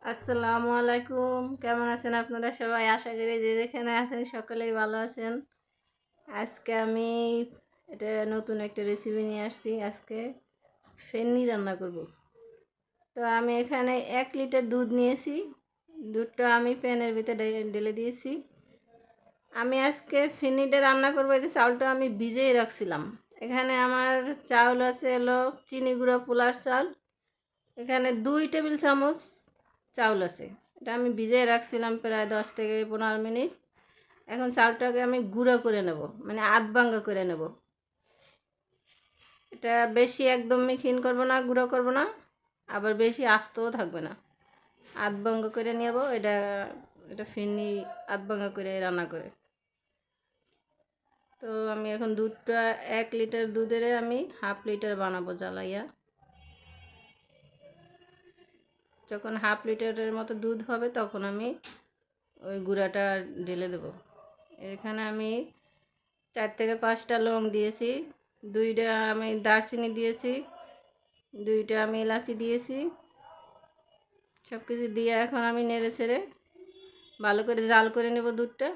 আসসালামু আলাইকুম, কেমন আছেন আপনারা সবাই? আশা করি যে যেখানে আছেন সকলেই ভালো আছেন। আজকে আমি এটা নতুন একটা রেসিপি নিয়ে আসছি। আজকে ফেন্নি রান্না করব। তো আমি এখানে 1 লিটার দুধ নিয়েছি। দুধটা আমি প্যানের ভিতরে ঢেলে দিয়েছি। আমি আজকে ফেন্নিটা রান্না করবো, এই যে চাউলটা আমি ভিজিয়ে রাখছিলাম। এখানে আমার চাউল আছে হলো চিনি গুঁড়ো পোলার চাল। এখানে 2 টেবিল চামচ চাউল আছে। এটা আমি ভিজিয়ে রাখছিলাম প্রায় 10 থেকে 15 মিনিট। এখন চাউলটাকে আমি গুঁড়ো করে নেব, মানে আধ ভাঙ্গা করে নেব। এটা বেশি একদম মিহিন করব না, গুঁড়ো করব না, আবার বেশি আস্তও থাকবে না। আধ ভাঙ্গা করে নেব। এটা এটা ফিরনি আধ ভাঙ্গা করে রান্না করে। তো আমি এখন দুধটা 1 লিটার দুধের আমি 1/2 লিটার বানাবো জ্বালাইয়া। যখন 1/2 লিটারের মতো দুধ হবে তখন আমি ওই গুঁড়াটা ঢেলে দেবো। এখানে আমি 4 থেকে 5টা লং দিয়েছি, 2টা আমি দারচিনি দিয়েছি, 2টা আমি এলাচি দিয়েছি। সব কিছু দিয়ে এখন আমি নেড়ে ছেড়ে ভালো করে জাল করে নেব দুধটা।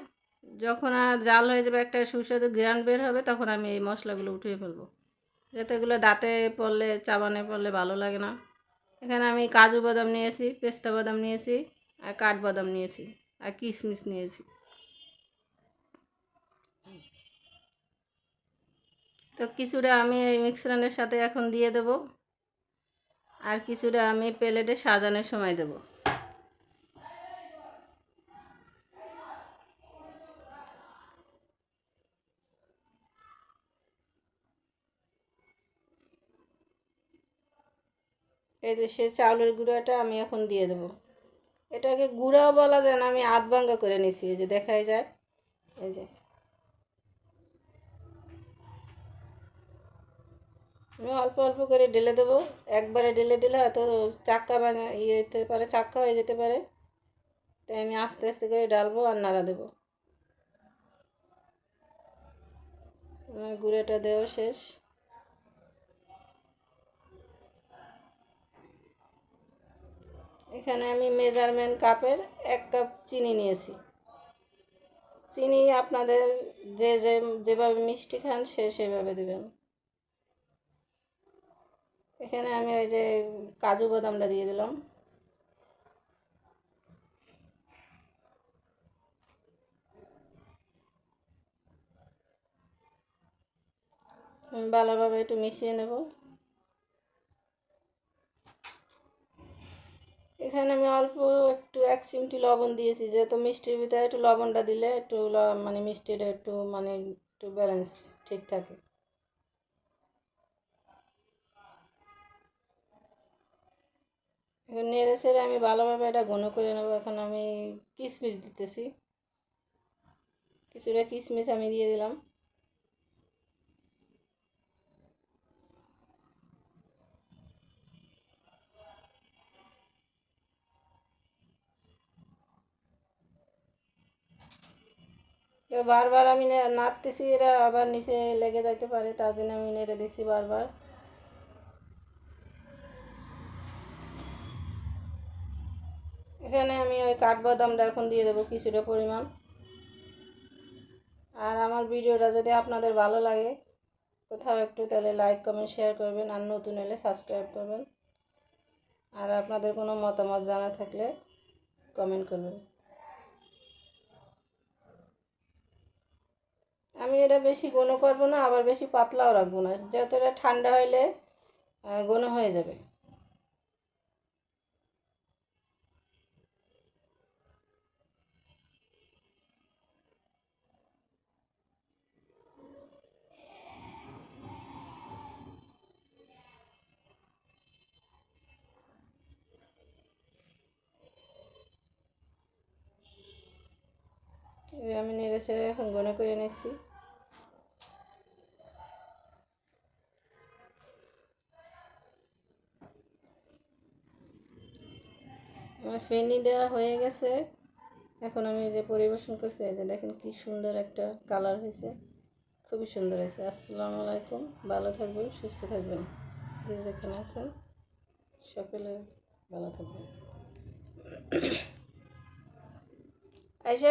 যখন আর জাল হয়ে যাবে, একটা সুস্বাদু ঘ্রাণ বের হবে, তখন আমি এই মশলাগুলো উঠিয়ে ফেলবো, যাতে এগুলো দাঁতে পড়লে চাবানে পড়লে ভালো লাগে না। এখানে আমি কাজু বাদাম নিয়েছি, পেস্তা বাদাম নিয়েছি, আর কাঠবাদাম নিয়েছি, আর কিশমিশ নিয়েছি। তো কিছুটা আমি এই মিক্সচারের সাথে এখন দিয়ে দেব, আর কিছুটা আমি প্লেটে সাজানোর সময় দেব। এই যে সে চাউলের গুঁড়াটা আমি এখন দিয়ে দেব। এটাকে গুঁড়াও বলা যায় না, আমি আধ ভাঙ্গা করে নিছি, এই যে দেখাই যায়। এই যে আমি অল্প অল্প করে ঢেলে দেবো। একবারে ঢেলে দিলে হয়তো চাক্কা ভাঙা ইয়ে হতে পারে, চাক্কা হয়ে যেতে পারে। তাই আমি আস্তে আস্তে করে ঢালবো আর নাড়া দেবো। আমার গুঁড়োটা দেওয়া শেষ। এখানে আমি মেজারমেন্ট কাপের 1 কাপ চিনি নিয়েছি। চিনি আপনাদের যেভাবে মিষ্টি খান সেভাবে দেবেন। এখানে আমি ওই যে কাজু বাদামটা দিয়ে দিলাম। ভালোভাবে একটু মিশিয়ে নেব। এখানে আমি অল্প একটু 1 চিমটি লবণ দিয়েছি, যেহেতু মিষ্টির ভিতরে একটু লবণটা দিলে একটু মানে মিষ্টিটা একটু মানে একটু ব্যালেন্স ঠিক থাকে। এখন নেড়ে ছেড়ে আমি ভালোভাবে এটা ঘন করে নেব। এখন আমি কিশমিশ দিতেছি, কিছুটা কিশমিশ আমি দিয়ে দিলাম। বারবার আমি নাড়তেছি, এরা আবার নিচে লেগে যাইতে পারে, তার জন্য আমি নেড়ে দিচ্ছি বারবার। এখানে আমি ওই কাঠবাদামটা এখন দিয়ে দেবো কিছুটা পরিমাণ। আর আমার ভিডিওটা যদি আপনাদের ভালো লাগে কোথাও একটু, তাহলে লাইক কমেন্ট শেয়ার করবেন, আর নতুন হলে সাবস্ক্রাইব করবেন। আর আপনাদের কোনো মতামত জানা থাকলে কমেন্ট করবেন। আমি এটা বেশি ঘন করব না, আবার বেশি পাতলাও রাখবো না, যেহেতু এটা ঠান্ডা হইলে ঘন হয়ে যাবে। আমি নেড়ে ছেড়ে এখন ঘন করে নিচ্ছি। আমার ফেনি দেওয়া হয়ে গেছে। এখন আমি যে পরিবেশন করছি, এই যে দেখেন কি সুন্দর একটা কালার হয়েছে, খুবই সুন্দর হয়েছে। আসসালামু আলাইকুম, ভালো থাকবেন, সুস্থ থাকবেন, যে যেখানে আছেন সকলে ভালো থাকবেন। এসে